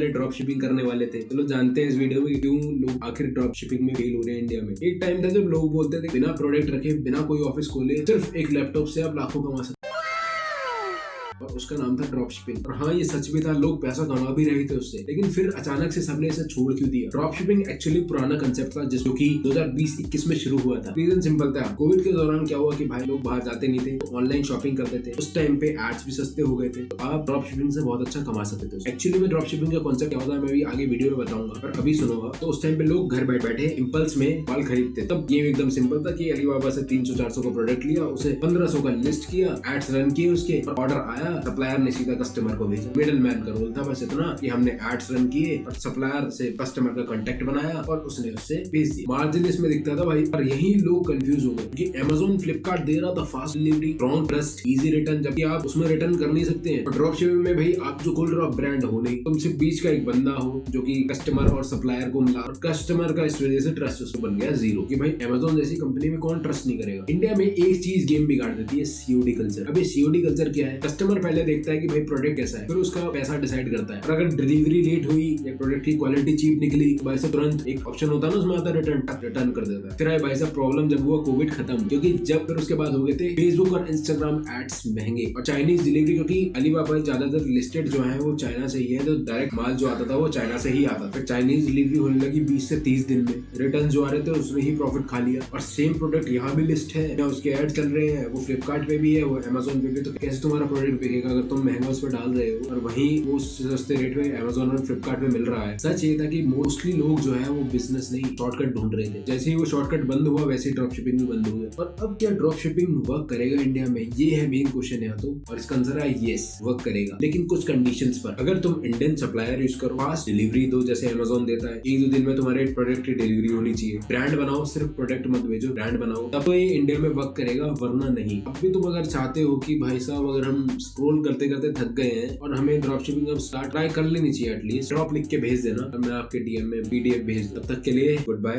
सारे drop shipping करने वाले थे। चलो जानते हैं इस वीडियो में क्यों लोग आखिर ड्रॉप शिपिंग में फेल हो रहे हैं इंडिया में। एक टाइम था जब लोग बोलते थे बिना प्रोडक्ट रखे, बिना कोई ऑफिस खोले, सिर्फ एक लैपटॉप से आप लाखों कमा सकते, और उसका नाम था ड्रॉप शिपिंग। और हाँ, ये सच भी था, लोग पैसा कमा भी रहे थे उससे। लेकिन फिर अचानक से सबने इसे छोड़ क्यों दिया? ड्रॉप शिपिंग एक्चुअली पुराना कंसेप्ट था जो कि 2020-21 में शुरू हुआ था। रीजन सिंपल था, कोविड के दौरान क्या हुआ कि भाई लोग बाहर जाते नहीं थे, तो ऑनलाइन शॉपिंग करते थे। उस टाइम पे एड्स भी सस्ते हो गए थे, तो आप ड्रॉप शिपिंग से बहुत अच्छा कमा सकते थे। एक्चुअली में ड्रॉप शिपिंग का कॉन्सेप्ट क्या होता है मैं भी आगे वीडियो में बताऊंगा, पर अभी सुनो। तो उस टाइम पे लोग घर बैठे इंपल्स में माल खरीदते। तब गेम एकदम सिंपल था कि अलीबाबा से 300-400 का प्रोडक्ट लिया, उसे 1500 का लिस्ट किया, एड्स रन किए उसके, ऑर्डर आया, सप्लायर ने कस्टमर को भेजा। मिडल मैन का रोल था बस इतना कि हमने एड्स रन किए और सप्लायर से कस्टमर का कांटेक्ट बनाया और उसने उससे भेज दिया। मार्जिन इसमें दिखता था भाई, और यही लोग कंफ्यूज हो गए क्योंकि अमेज़न, फ्लिपकार्ट दे रहा था fast delivery, strong trust, easy return, जबकि आप उसमें रिटर्न कर नहीं सकते हैं। और ड्रॉप शिपिंग में भाई आप जो खोल रहे हो ब्रांड हो नहीं, तुम सिर्फ बीच का एक बंदा हो जो कि कस्टमर और सप्लायर को मिला, और कस्टमर का इस वजह से ट्रस्ट उसको बन गया जीरो कि भाई अमेज़न जैसी कंपनी में कौन ट्रस्ट नहीं करेगा। इंडिया में एक चीज गेम बिगाड़ देती है, सीओडी कल्चर। अब ये सीओडी कल्चर क्या है? कस्टमर पहले देखता है कि भाई प्रोडक्ट कैसा है, फिर उसका पैसा डिसाइड करता है। और अगर डिलीवरी लेट हुई या प्रोडक्ट की क्वालिटी चीप निकली, तो भाई साहब तुरंत एक ऑप्शन होता है ना उसमें आता है रिटर्न कर देता है। फिर आए भाई साहब प्रॉब्लम जब हुआ कोविड खत्म, क्योंकि जब फिर उसके बाद हो गए थे फेसबुक और इंस्टाग्राम एड्स महंगे और चाइनीज डिलीवरी, क्योंकि अलीबाबा ज्यादातर लिस्टेड जो है वो चाइना से ही है, तो डायरेक्ट माल जो आता था वो चाइना से ही आता। फिर चाइनीज डिलीवरी होने लगी 20 से 30 दिन में, रिटर्न जो आ रहे थे उसने ही प्रॉफिट खा लिया। और सेम प्रोडक्ट यहाँ भी लिस्ट है, उसके एड चल रहे हैं, वो फ्लिपकार्ट पे भी है, वो अमेज़न पे भी, तो कैसे तुम्हारा प्रोडक्ट बिकेगा अगर तुम महंगा उस पर डाल रहे हो और वही वो सस्ते रेट में अमेज़न और फ्लिपकार्ट में मिल रहा है। सच ये था कि मोस्टली लोग जो है वो बिजनेस नहीं शॉर्टकट ढूंढ रहे थे। जैसे ही वो शॉर्टकट बंद हुआ वैसे ही ड्रॉप शिपिंग भी बंद हो गया। और अब क्या ड्रॉप शिपिंग वर्क करेगा इंडिया में? ये है मेन क्वेश्चन यहाँ तो, और इसका आंसर है यस, वर्क करेगा, लेकिन कुछ कंडीशंस पर। अगर तुम इंडियन सप्लायर यूज करो, फास्ट डिलीवरी दो जैसे अमेज़न देता है, 1-2 दिन में तुम्हारे प्रोडक्ट की डिलीवरी होनी चाहिए, ब्रांड बनाओ, सिर्फ प्रोडक्ट मत भेजो, ब्रांड बनाओ, तब तो ये इंडिया में वर्क करेगा, वरना नहीं। अब भी तुम अगर चाहते हो कि भाई साहब अगर हम स्क्रॉल करते करते थक गए हैं और हमें ड्रॉप शिपिंग अब स्टार्ट ट्राई कर लेनी चाहिए, एटलीस्ट ड्रॉप लिख के भेज देना, मैं आपके डीएम में पीडीएफ भेज दूं। तब तक के लिए गुड बाय।